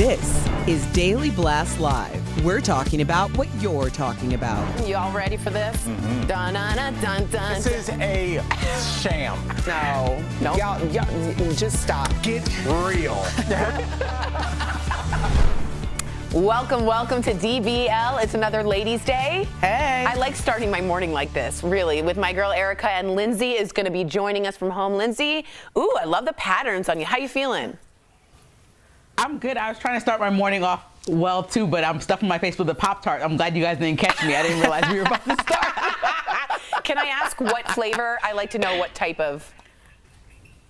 This is Daily Blast Live. We're talking about what you're talking about. You all ready for this? Mm-hmm. Dun, dun, dun, dun, dun. This is a sham. No. Y'all, just stop. Get real. Welcome to DBL. It's another Ladies' Day. Hey. I like starting my morning like this, really, with my girl Erica, and Lindsay is going to be joining us from home. Lindsay, ooh, I love the patterns on you. How you feeling? I'm good. I was trying to start my morning off well, too, but I'm stuffing my face with a Pop-Tart. I'm glad you guys didn't catch me. I didn't realize we were about to start. Can I ask what flavor? I like to know what type of.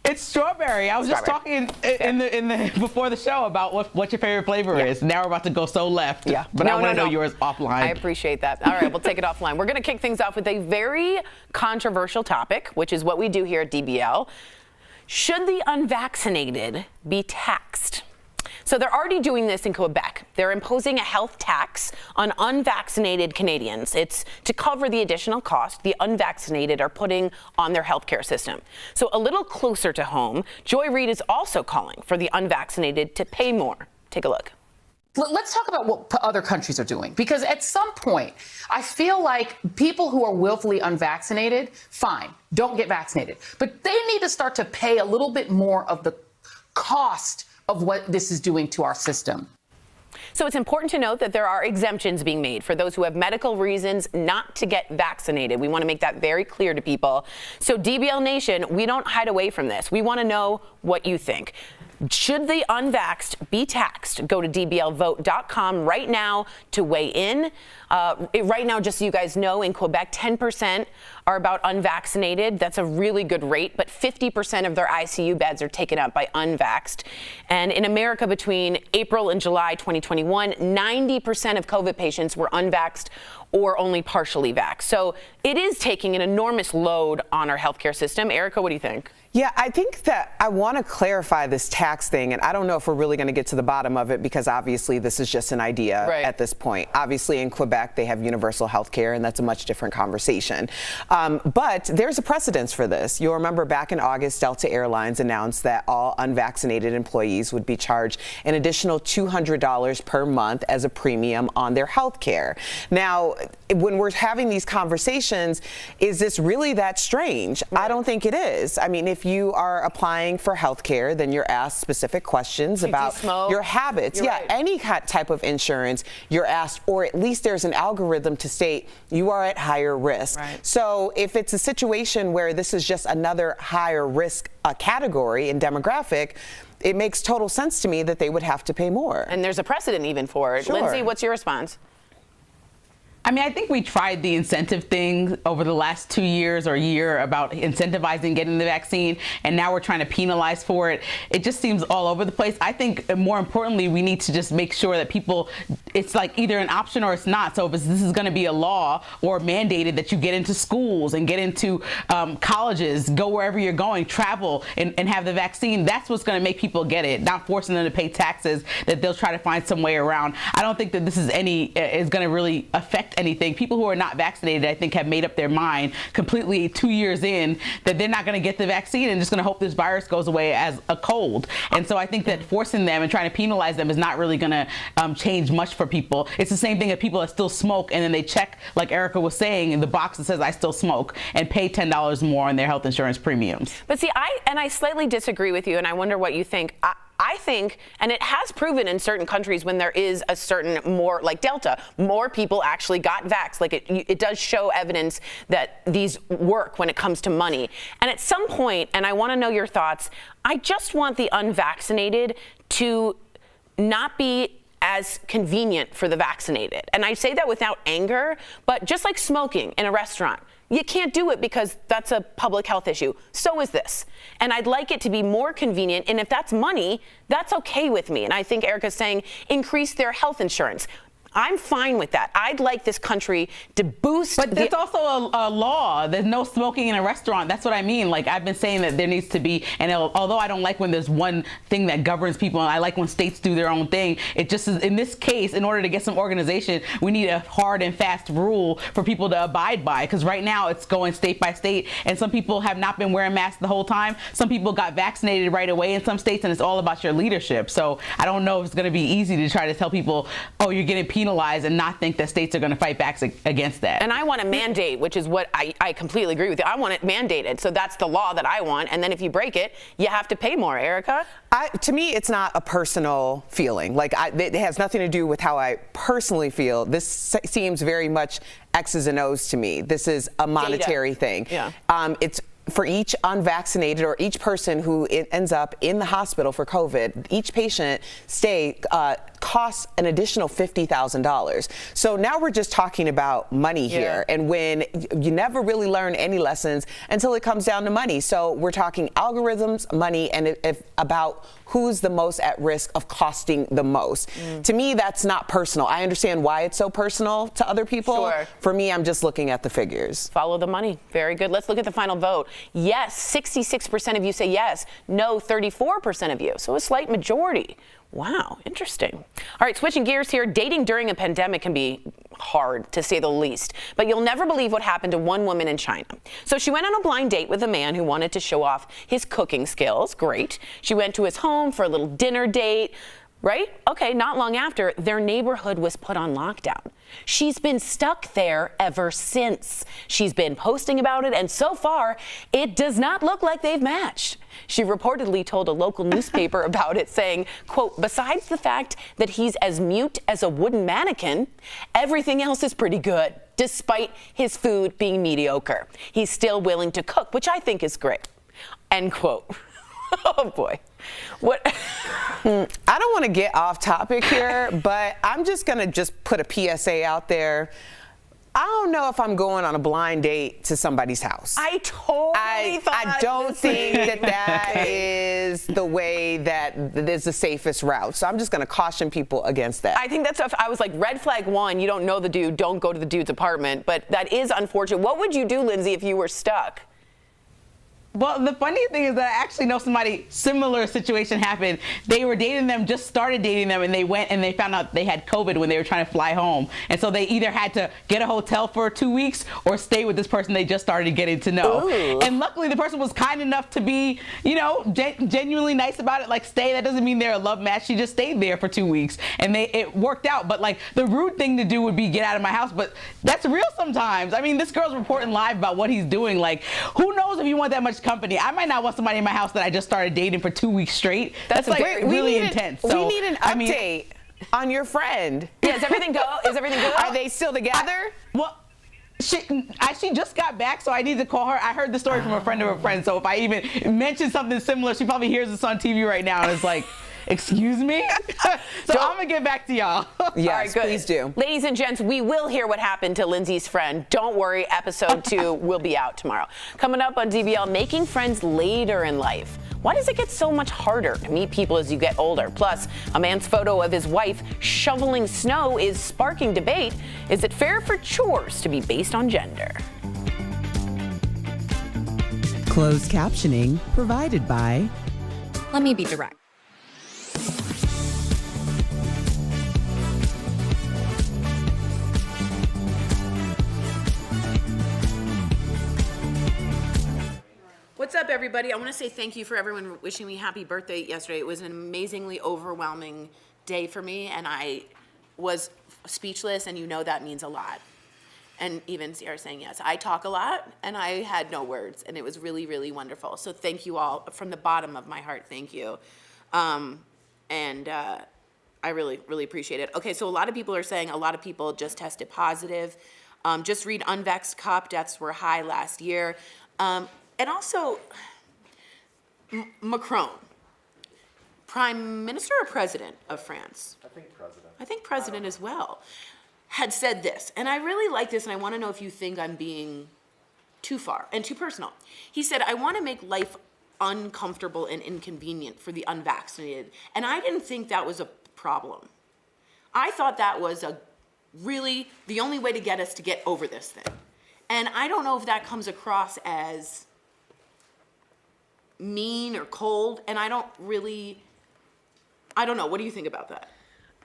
It's strawberry. I was just talking in the before the show about what your favorite flavor is. Now we're about to go so left. Yeah. But I want to know yours offline. I appreciate that. All right, we'll take it offline. We're going to kick things off with a very controversial topic, which is what we do here at DBL. Should the unvaccinated be taxed? So they're already doing this in Quebec. They're imposing a health tax on unvaccinated Canadians. It's to cover the additional cost the unvaccinated are putting on their healthcare system. So a little closer to home, Joy Reid is also calling for the unvaccinated to pay more. Take a look. Let's talk about what other countries are doing, because at some point, I feel like people who are willfully unvaccinated, fine, don't get vaccinated. But they need to start to pay a little bit more of the cost of what this is doing to our system. So it's important to note that there are exemptions being made for those who have medical reasons not to get vaccinated. We want to make that very clear to people. So DBL Nation, we don't hide away from this. We want to know what you think. Should the unvaxxed be taxed? Go to dblvote.com right now to weigh in. Right now, just so you guys know, in Quebec, 10% are about unvaccinated. That's a really good rate, but 50% of their ICU beds are taken up by unvaxxed. And in America, between April and July 2021, 90% of COVID patients were unvaxxed or only partially vaxxed. So it is taking an enormous load on our healthcare system. Erica, what do you think? Yeah, I think that I want to clarify this tax thing, and I don't know if we're really going to get to the bottom of it, because obviously this is just an idea at this point. Obviously in Quebec they have universal health care, and that's a much different conversation. But there's a precedence for this. You'll remember back in August, Delta Airlines announced that all unvaccinated employees would be charged an additional $200 per month as a premium on their health care. Now, when we're having these conversations, is this really that strange? I don't think it is. I mean, if you are applying for health care, then you're asked specific questions about your habits. Any type of insurance, you're asked, or at least there's an algorithm to state you are at higher risk. So if it's a situation where this is just another higher risk category and demographic, it makes total sense to me that they would have to pay more. And there's a precedent even for it. Lindsay, what's your response? I mean, I think we tried the incentive thing over the last 2 years or year about incentivizing getting the vaccine, and now we're trying to penalize for it. It just seems all over the place. I think more importantly, we need to just make sure that people, it's like either an option or it's not. So if this is going to be a law or mandated that you get into schools and get into colleges, go wherever you're going, travel and have the vaccine, that's what's going to make people get it, not forcing them to pay taxes that they'll try to find some way around. I don't think that this is going to really affect anything. People who are not vaccinated, I think, have made up their mind completely 2 years in that they're not going to get the vaccine and just going to hope this virus goes away as a cold. And so I think that forcing them and trying to penalize them is not really going to change much for people. It's the same thing as people that still smoke, and then they check, like Erica was saying, in the box that says I still smoke, and pay $10 more on their health insurance premiums. But see, I slightly disagree with you, and I wonder what you think. I think, and it has proven in certain countries when there is a certain more, like Delta, more people actually got vaxxed. Like it does show evidence that these work when it comes to money. And at some point, and I want to know your thoughts, I just want the unvaccinated to not be as convenient for the vaccinated. And I say that without anger, but just like smoking in a restaurant, you can't do it because that's a public health issue. So is this. And I'd like it to be more convenient. And if that's money, that's okay with me. And I think Erica's saying increase their health insurance. I'm fine with that. I'd like this country to boost. But there's also a law. There's no smoking in a restaurant. That's what I mean. Like, I've been saying that there needs to be, and although I don't like when there's one thing that governs people, and I like when states do their own thing, it just is, in this case, in order to get some organization, we need a hard and fast rule for people to abide by. Because right now it's going state by state, and some people have not been wearing masks the whole time. Some people got vaccinated right away in some states, and it's all about your leadership. So I don't know if it's going to be easy to try to tell people, oh, you're getting penalized, and not think that states are going to fight back against that. And I want a mandate, which is what I completely agree with you. I want it mandated. So that's the law that I want. And then if you break it, you have to pay more, Erica. To me, it's not a personal feeling. Like, it has nothing to do with how I personally feel. This seems very much X's and O's to me. This is a monetary thing. Yeah. It's for each unvaccinated or each person who ends up in the hospital for COVID, each patient stay costs an additional $50,000. So now we're just talking about money here. And when you never really learn any lessons until it comes down to money. So we're talking algorithms, money, and about who's the most at risk of costing the most. To me, that's not personal. I understand why it's so personal to other people. Sure. For me, I'm just looking at the figures. Follow the money. Very good. Let's look at the final vote. Yes, 66% of you say yes. No, 34% of you. So a slight majority. Wow, interesting. All right, switching gears here. Dating during a pandemic can be hard, to say the least. But you'll never believe what happened to one woman in China. So she went on a blind date with a man who wanted to show off his cooking skills. Great. She went to his home for a little dinner date. Right? Okay, not long after, their neighborhood was put on lockdown. She's been stuck there ever since. She's been posting about it, and so far, it does not look like they've matched. She reportedly told a local newspaper about it, saying, quote, besides the fact that he's as mute as a wooden mannequin, everything else is pretty good, despite his food being mediocre. He's still willing to cook, which I think is great. End quote. Oh, boy. What? I don't want to get off topic here, but I'm just going to put a PSA out there. I don't know if I'm going on a blind date to somebody's house. I don't think that is the way that is the safest route. So I'm just going to caution people against that. I think that's, I was like, red flag one, you don't know the dude, don't go to the dude's apartment. But that is unfortunate. What would you do, Lindsay, if you were stuck? Well, the funny thing is that I actually know somebody, similar situation happened. They were dating them, just started dating them, and they went and they found out they had COVID when they were trying to fly home. And so they either had to get a hotel for 2 weeks or stay with this person they just started getting to know. Ooh. And luckily the person was kind enough to be, you know, genuinely nice about it. Like, stay, that doesn't mean they're a love match. She just stayed there for 2 weeks and it worked out. But like, the rude thing to do would be get out of my house. But that's real sometimes. I mean, this girl's reporting live about what he's doing. Like, who knows if you want that much company? I might not want somebody in my house that I just started dating for 2 weeks straight. That's like really intense. So, we need an update on your friend. Yeah, is everything good? Are they still together? Well, she just got back, so I need to call her. I heard the story from a friend of a friend, so if I even mention something similar, she probably hears this on TV right now and is like, excuse me? So I'm going to get back to y'all. Yes, all right, good. Please do. Ladies and gents, we will hear what happened to Lindsay's friend. Don't worry, episode 2 will be out tomorrow. Coming up on DBL, making friends later in life. Why does it get so much harder to meet people as you get older? Plus, a man's photo of his wife shoveling snow is sparking debate. Is it fair for chores to be based on gender? Closed captioning provided by... Let me be direct. What's up, everybody? I want to say thank you for everyone wishing me happy birthday yesterday. It was an amazingly overwhelming day for me, and I was speechless, and you know that means a lot. And even Sierra saying yes. I talk a lot, and I had no words, and it was really, really wonderful. So thank you all from the bottom of my heart. Thank you. I really, really appreciate it. Okay, so a lot of people are saying a lot of people just tested positive. Just read unvaxxed cop deaths were high last year. And also, Macron, Prime Minister or President of France? I think President. I think President as well, had said this. And I really like this, and I want to know if you think I'm being too far and too personal. He said, I want to make life uncomfortable and inconvenient for the unvaccinated. And I didn't think that was a problem. I thought that was really the only way to get us to get over this thing. And I don't know if that comes across as mean or cold, and I don't know. What do you think about that?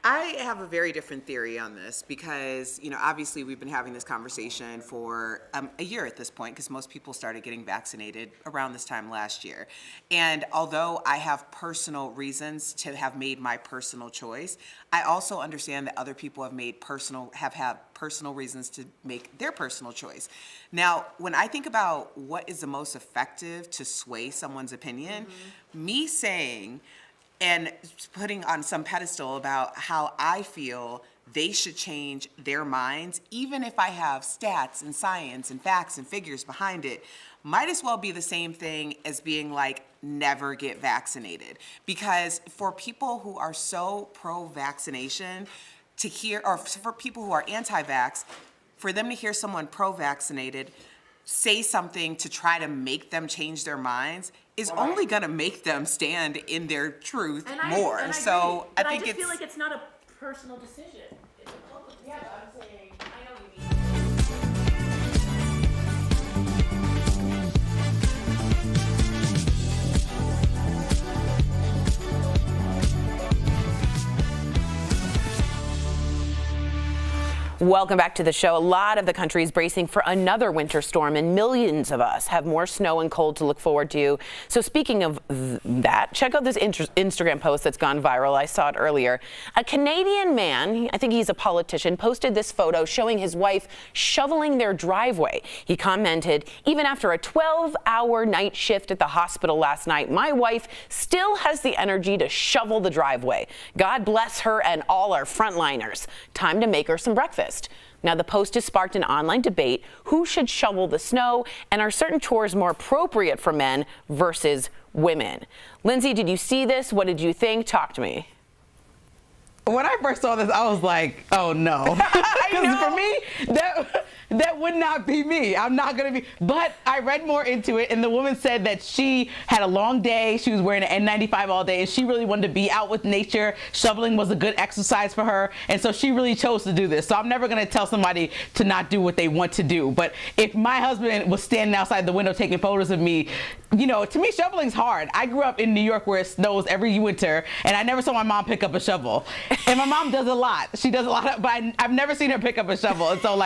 I have a very different theory on this because, obviously we've been having this conversation for a year at this point because most people started getting vaccinated around this time last year. And although I have personal reasons to have made my personal choice, I also understand that other people have had personal reasons to make their personal choice. Now, when I think about what is the most effective to sway someone's opinion, me saying and putting on some pedestal about how I feel they should change their minds, even if I have stats and science and facts and figures behind it, might as well be the same thing as being like, never get vaccinated. Because for people who are so pro-vaccination to hear, or for people who are anti-vax, for them to hear someone pro-vaccinated say something to try to make them change their minds is only going to make them stand in their truth more. I think feel like it's not a personal decision. It's a public decision. Yeah, but I'm saying, I know you mean. Welcome back to the show. A lot of the country is bracing for another winter storm, and millions of us have more snow and cold to look forward to. So speaking of that, check out this Instagram post that's gone viral. I saw it earlier. A Canadian man, I think he's a politician, posted this photo showing his wife shoveling their driveway. He commented, "Even after a 12-hour night shift at the hospital last night, my wife still has the energy to shovel the driveway. God bless her and all our frontliners. Time to make her some breakfast." Now, the post has sparked an online debate. Who should shovel the snow, and are certain chores more appropriate for men versus women? Lindsay, did you see this? What did you think? Talk to me. When I first saw this, I was like, oh no. Because for me, that would not be me. I'm not going to be. But I read more into it, and the woman said that she had a long day. She was wearing an N95 all day, and she really wanted to be out with nature. Shoveling was a good exercise for her, and so she really chose to do this. So I'm never going to tell somebody to not do what they want to do. But if my husband was standing outside the window taking photos of me, to me, shoveling's hard. I grew up in New York where it snows every winter, and I never saw my mom pick up a shovel. And my mom does a lot. She does a lot, but I've never seen her pick up a shovel. And so,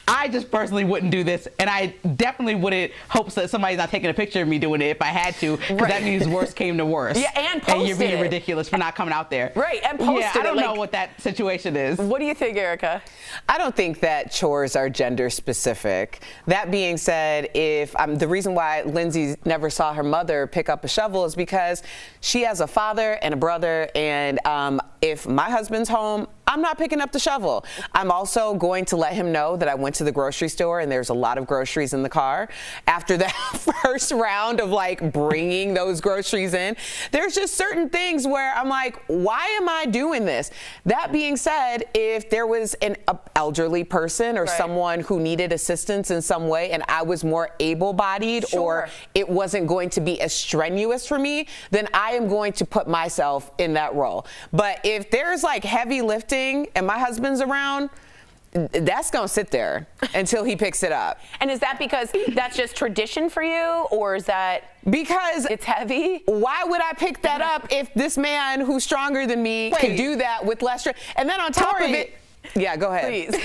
I just personally wouldn't do this, and I definitely wouldn't hope that somebody's not taking a picture of me doing it if I had to, because that means worst came to worst. Yeah, and posted and you're being ridiculous for not coming out there. Right, and posted I don't know what that situation is. What do you think, Erica? I don't think that chores are gender specific. That being said, the reason why Lindsay never saw her mother pick up a shovel is because she has a father and a brother, and if my husband's home, I'm not picking up the shovel. I'm also going to let him know that I went to the grocery store and there's a lot of groceries in the car. After that first round of bringing those groceries in, there's just certain things where I'm like, why am I doing this? That being said, if there was an elderly person or someone who needed assistance in some way and I was more able-bodied or it wasn't going to be as strenuous for me, then I am going to put myself in that role. But if there's heavy lifting and my husband's around, that's going to sit there until he picks it up. And is that because that's just tradition for you, or is that because it's heavy? Why would I pick that up if this man who's stronger than me can do that with less strength? And then on top of it, yeah, go ahead. Please.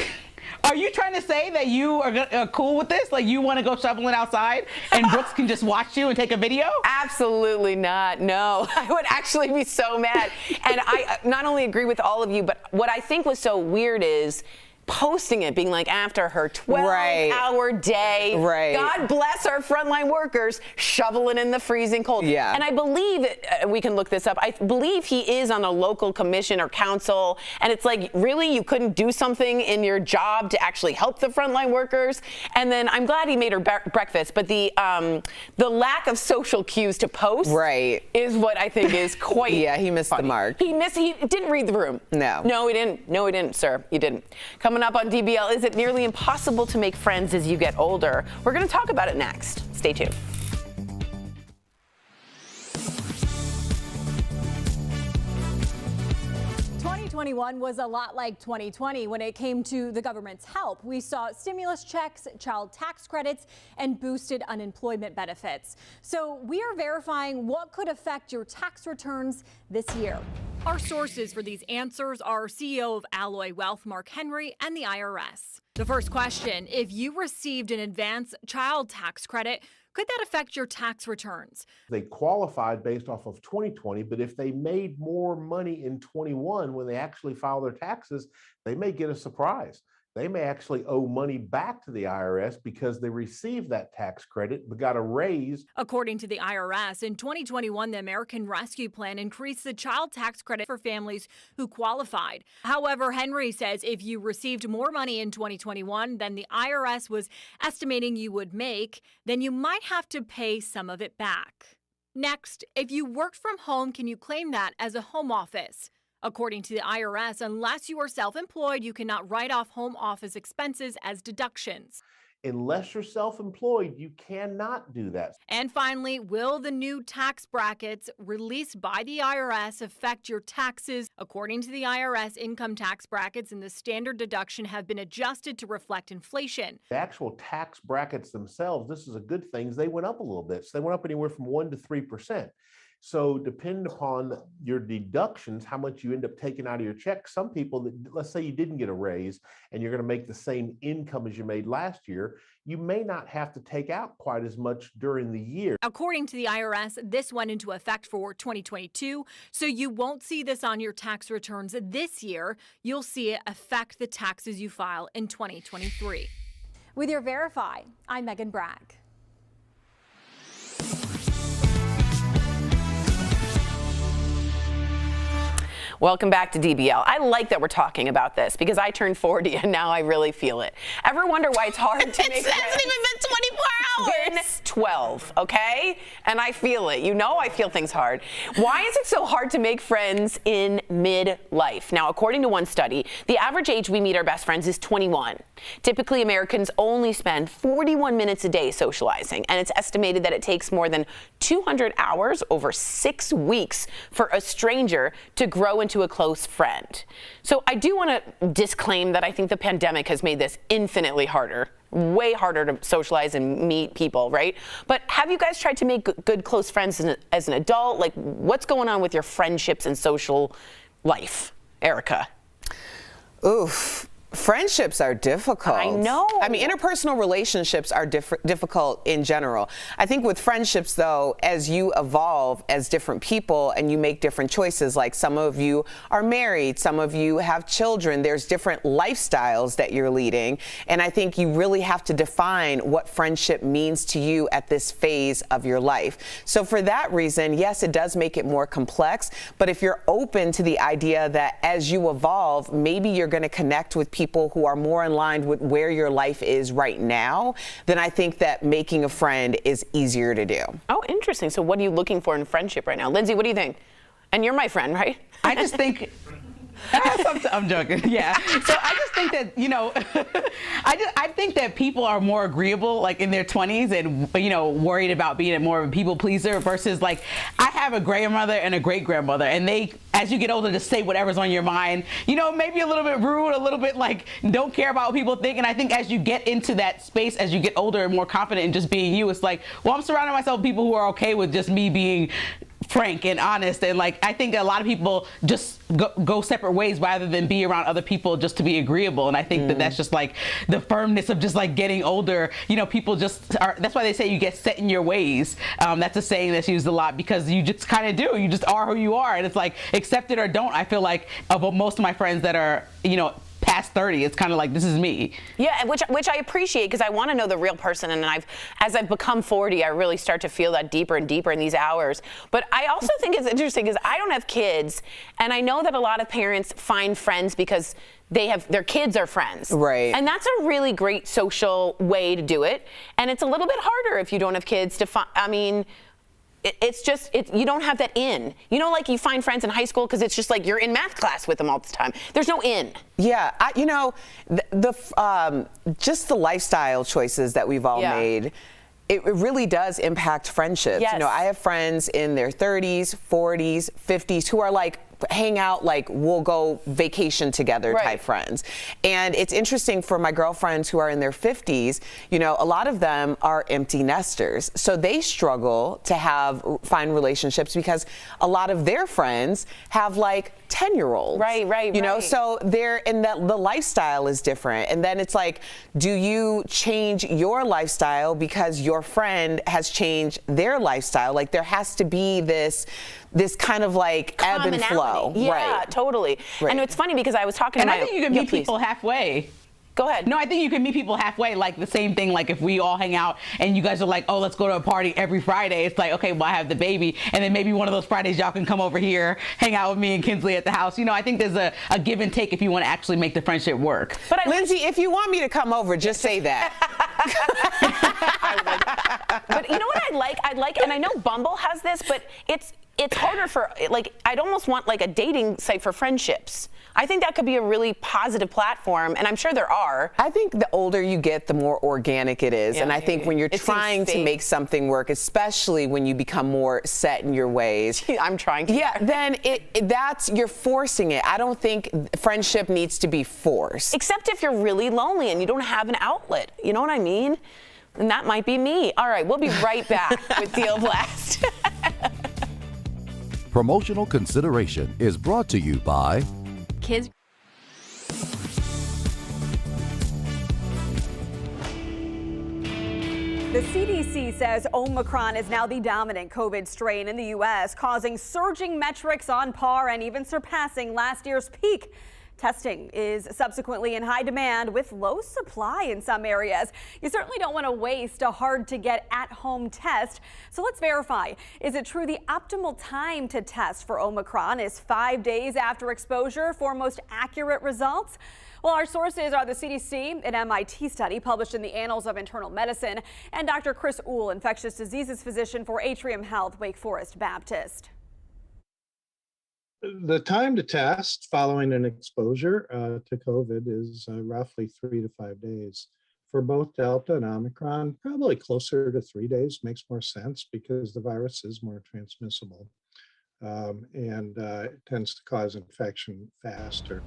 Are you trying to say that you are cool with this? You want to go shoveling outside and Brooks can just watch you and take a video? Absolutely not. No, I would actually be so mad. And I not only agree with all of you, but what I think was so weird is posting it, being after her 12-hour day. Right. God bless our frontline workers shoveling in the freezing cold. Yeah. And I believe, we can look this up, I believe he is on a local commission or council. And it's really, you couldn't do something in your job to actually help the frontline workers? And then I'm glad he made her breakfast, but the lack of social cues to post is what I think is quite he missed funny. the mark. He didn't read the room. No, he didn't. No, he didn't, sir. You didn't. Coming up on DBL, is it nearly impossible to make friends as you get older? We're going to talk about it next. Stay tuned. 2021 was a lot like 2020 when it came to the government's help. We saw stimulus checks, child tax credits, and boosted unemployment benefits. So we are verifying what could affect your tax returns this year. Our sources for these answers are CEO of Alloy Wealth, Mark Henry, and the IRS. The first question, if you received an advance child tax credit, could that affect your tax returns? They qualified based off of 2020, but if they made more money in 21 when they actually file their taxes, they may get a surprise. They may actually owe money back to the IRS because they received that tax credit but got a raise. According to the IRS, in 2021, the American Rescue Plan increased the child tax credit for families who qualified. However, Henry says if you received more money in 2021 than the IRS was estimating you would make, then you might have to pay some of it back. Next, if you worked from home, can you claim that as a home office? According to the IRS, unless you are self-employed, you cannot write off home office expenses as deductions. Unless you're self-employed, you cannot do that. And finally, will the new tax brackets released by the IRS affect your taxes? According to the IRS, income tax brackets and the standard deduction have been adjusted to reflect inflation. The actual tax brackets themselves, this is a good thing, they went up a little bit. So they went up anywhere from 1% to 3%. So depending upon your deductions, how much you end up taking out of your check, some people, that let's say you didn't get a raise and you're going to make the same income as you made last year, you may not have to take out quite as much during the year. According to the IRS, this went into effect for 2022, so you won't see this on your tax returns this year. You'll see it affect the taxes you file in 2023. With your Verify, I'm Megan Bragg. Welcome back to DBL. I like that we're talking about this because I turned 40 and now I really feel it. Ever wonder why it's hard to make friends? It hasn't even been 24 hours. Been 12, okay? And I feel it. You know I feel things hard. Why is it so hard to make friends in midlife? Now, according to one study, the average age we meet our best friends is 21. Typically, Americans only spend 41 minutes a day socializing, and it's estimated that it takes more than 200 hours over 6 weeks for a stranger to grow into a close friend. So I do want to disclaim that I think the pandemic has made this infinitely harder, way harder to socialize and meet people, right? But have you guys tried to make good close friends as an adult? Like, what's going on with your friendships and social life, Erica? Oof. Friendships are difficult. I know. I mean, interpersonal relationships are difficult in general. I think with friendships, though, as you evolve as different people and you make different choices, like some of you are married, some of you have children, there's different lifestyles that you're leading. And I think you really have to define what friendship means to you at this phase of your life. So for that reason, yes, it does make it more complex. But if you're open to the idea that as you evolve, maybe you're going to connect with people who are more in line with where your life is right now, then I think that making a friend is easier to do. Oh, interesting. So what are you looking for in friendship right now? Lindsay, what do you think? And you're my friend, right? I just think... I'm joking. Yeah. So I just think that, you know, I think that people are more agreeable like in their 20s and, you know, worried about being more of a people pleaser versus like I have a grandmother and a great grandmother and they, as you get older, just say whatever's on your mind, you know, maybe a little bit rude, a little bit like don't care about what people think. And I think as you get into that space, as you get older and more confident in just being you, it's like, well, I'm surrounding myself with people who are okay with just me being frank and honest, and like I think a lot of people just go separate ways rather than be around other people just to be agreeable. And I think that that's just like the firmness of just like getting older. You know, people just are. That's why they say you get set in your ways. That's a saying that's used a lot because you just kind of do. You just are who you are, and it's like accept it or don't. I feel like of most of my friends that are, you know, past 30, it's kind of like, this is me. Yeah, which I appreciate because I want to know the real person, and as I've become 40, I really start to feel that deeper and deeper in these hours. But I also think it's interesting because I don't have kids, and I know that a lot of parents find friends because their kids are friends. Right. And that's a really great social way to do it. And it's a little bit harder if you don't have kids to find, I mean, it's just, you don't have that in. You know, like you find friends in high school because it's just like you're in math class with them all the time. There's no in. Yeah, you know, just the lifestyle choices that we've all made, it really does impact friendships. Yes. You know, I have friends in their 30s, 40s, 50s who are like hang out, like we'll go vacation together type friends. And it's interesting for my girlfriends who are in their 50s, you know, a lot of them are empty nesters. So they struggle to find relationships because a lot of their friends have like 10-year-olds. You know, so the lifestyle is different. And then it's like, do you change your lifestyle because your friend has changed their lifestyle? Like there has to be this kind of like ebb and flow. Yeah, totally. And it's funny because I was talking to my... And I think you can meet people halfway. Go ahead. No, I think you can meet people halfway, like the same thing, like if we all hang out and you guys are like, oh, let's go to a party every Friday. It's like, okay, well, I have the baby. And then maybe one of those Fridays y'all can come over here, hang out with me and Kinsley at the house. You know, I think there's a give and take if you want to actually make the friendship work. But Lindsay, if you want me to come over, just say that. But you know what I like, and I know Bumble has this, but it's harder for, like, I'd almost want like a dating site for friendships. I think that could be a really positive platform, and I'm sure there are. I think the older you get, the more organic it is. And I think when you're trying to make something work, especially when you become more set in your ways. I'm trying to. Yeah, then you're forcing it. I don't think friendship needs to be forced. Except if you're really lonely and you don't have an outlet. You know what I mean? And that might be me. All right, we'll be right back with Deal Blast. Promotional consideration is brought to you by Kids. The CDC says Omicron is now the dominant COVID strain in the U.S., causing surging metrics on par and even surpassing last year's peak. Testing is subsequently in high demand with low supply in some areas. You certainly don't want to waste a hard-to-get at-home test. So let's verify. Is it true the optimal time to test for Omicron is 5 days after exposure for most accurate results? Well, our sources are the CDC, an MIT study published in the Annals of Internal Medicine, and Dr. Chris Uhl, infectious diseases physician for Atrium Health, Wake Forest Baptist. The time to test following an exposure to COVID is roughly 3 to 5 days. For both Delta and Omicron, probably closer to 3 days makes more sense because the virus is more transmissible and it tends to cause infection faster.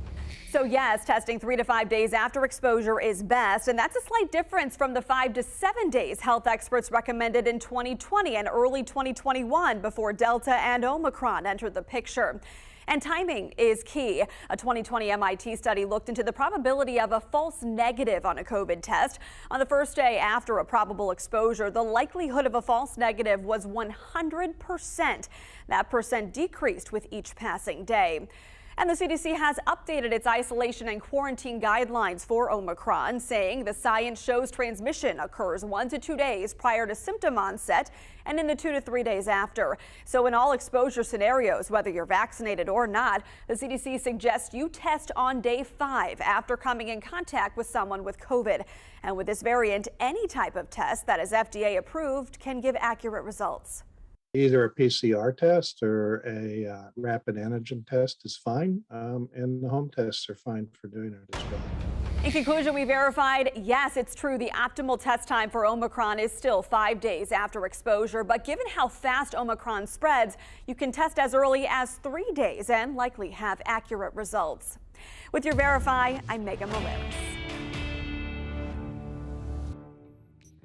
So yes, testing 3 to 5 days after exposure is best, and that's a slight difference from the 5 to 7 days health experts recommended in 2020 and early 2021 before Delta and Omicron entered the picture. And timing is key. A 2020 MIT study looked into the probability of a false negative on a COVID test. On the first day after a probable exposure, the likelihood of a false negative was 100%. That percent decreased with each passing day. And the CDC has updated its isolation and quarantine guidelines for Omicron, saying the science shows transmission occurs 1 to 2 days prior to symptom onset and in the 2 to 3 days after. So in all exposure scenarios, whether you're vaccinated or not, the CDC suggests you test on day 5 after coming in contact with someone with COVID. And with this variant, any type of test that is FDA approved can give accurate results. Either a PCR test or a rapid antigen test is fine, and the home tests are fine for doing it as well. In conclusion, we verified, yes, it's true. The optimal test time for Omicron is still 5 days after exposure. But given how fast Omicron spreads, you can test as early as 3 days and likely have accurate results. With your Verify, I'm Megan Morales.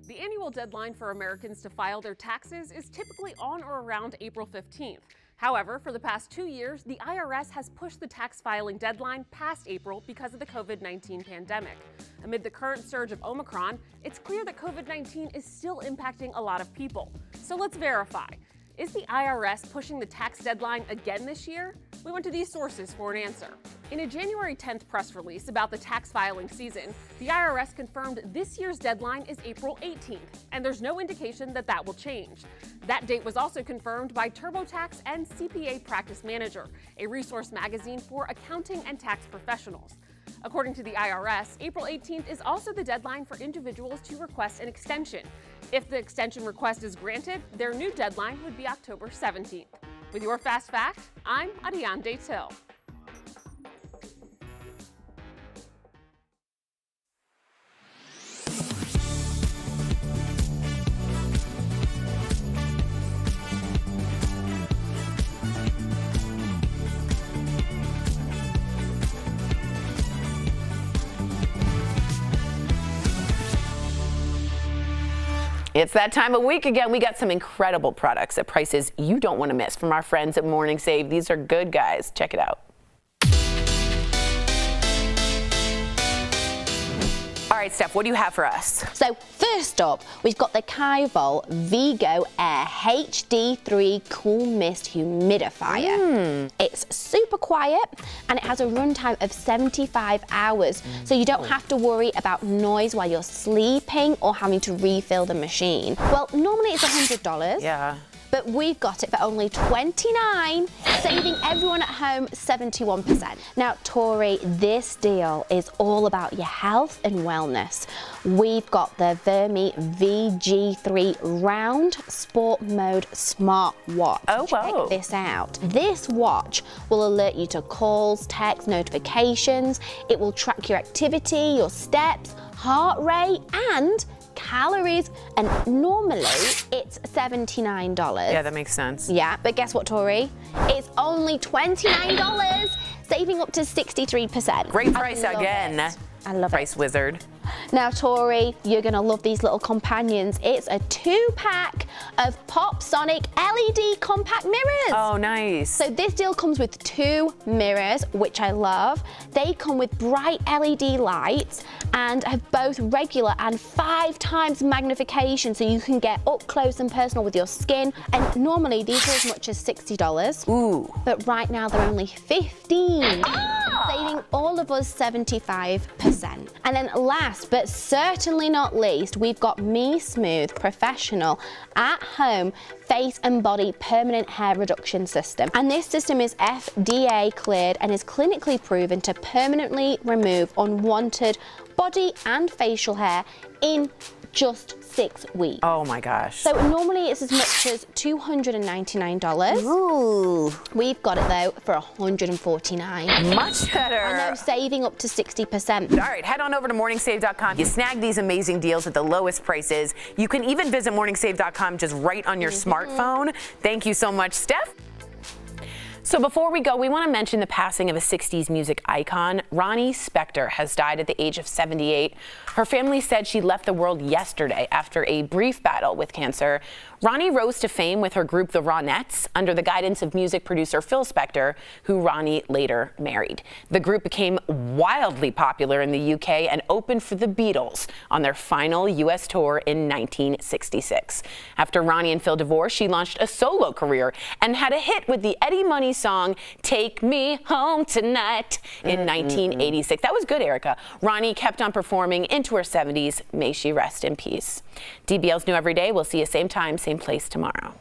The annual deadline for Americans to file their taxes is typically on or around April 15th. However, for the past 2 years, the IRS has pushed the tax filing deadline past April because of the COVID-19 pandemic. Amid the current surge of Omicron, it's clear that COVID-19 is still impacting a lot of people. So let's verify. Is the IRS pushing the tax deadline again this year? We went to these sources for an answer. In a January 10th press release about the tax filing season, the IRS confirmed this year's deadline is April 18th, and there's no indication that that will change. That date was also confirmed by TurboTax and CPA Practice Manager, a resource magazine for accounting and tax professionals. According to the IRS, April 18th is also the deadline for individuals to request an extension. If the extension request is granted, their new deadline would be October 17th. With your Fast Fact, I'm Adiande Till. It's that time of week again. We got some incredible products at prices you don't want to miss from our friends at Morning Save. These are good, guys. Check it out. All right, Steph, what do you have for us? So first up, we've got the Kaivol Vigo Air HD3 Cool Mist Humidifier. It's super quiet and it has a runtime of 75 hours. So you don't have to worry about noise while you're sleeping or having to refill the machine. Well, normally it's $100. Yeah. But we've got it for only $29, saving everyone at home 71%. Now, Tori, this deal is all about your health and wellness. We've got the Vermi VG3 Round Sport Mode Smart Watch. Oh, wow. Check this out. This watch will alert you to calls, texts, notifications. It will track your activity, your steps, heart rate, and calories, and normally it's $79. Yeah, that makes sense. Yeah, but guess what, Tori? It's only $29, saving up to 63%. Great price again. I love Price wizard. Now, Tori, you're gonna love these little companions. It's a 2-pack of Pop Sonic LED compact mirrors. Oh, nice. So this deal comes with 2 mirrors, which I love. They come with bright LED lights and have both regular and 5 times magnification, so you can get up close and personal with your skin. And normally these are as much as $60. Ooh. But right now they're only $15. Saving all of us 75%. And then last but certainly not least, we've got Me Smooth Professional at Home Face and Body Permanent Hair Reduction System. And this system is FDA cleared and is clinically proven to permanently remove unwanted body and facial hair in just 6 weeks. Oh my gosh. So normally it's as much as $299. Ooh. We've got it though for $149. Much better. I know, saving up to 60%. All right, head on over to morningsave.com. You snag these amazing deals at the lowest prices. You can even visit morningsave.com just right on your smartphone. Thank you so much, Steph. So before we go, we want to mention the passing of a 60s music icon. Ronnie Spector has died at the age of 78. Her family said she left the world yesterday after a brief battle with cancer. Ronnie rose to fame with her group, the Ronettes, under the guidance of music producer Phil Spector, who Ronnie later married. The group became wildly popular in the UK and opened for the Beatles on their final US tour in 1966. After Ronnie and Phil divorced, she launched a solo career and had a hit with the Eddie Money song, Take Me Home Tonight, in 1986. That was good, Erica. Ronnie kept on performing into her 70s. May she rest in peace. DBL's New Every Day. We'll see you same time, same place tomorrow.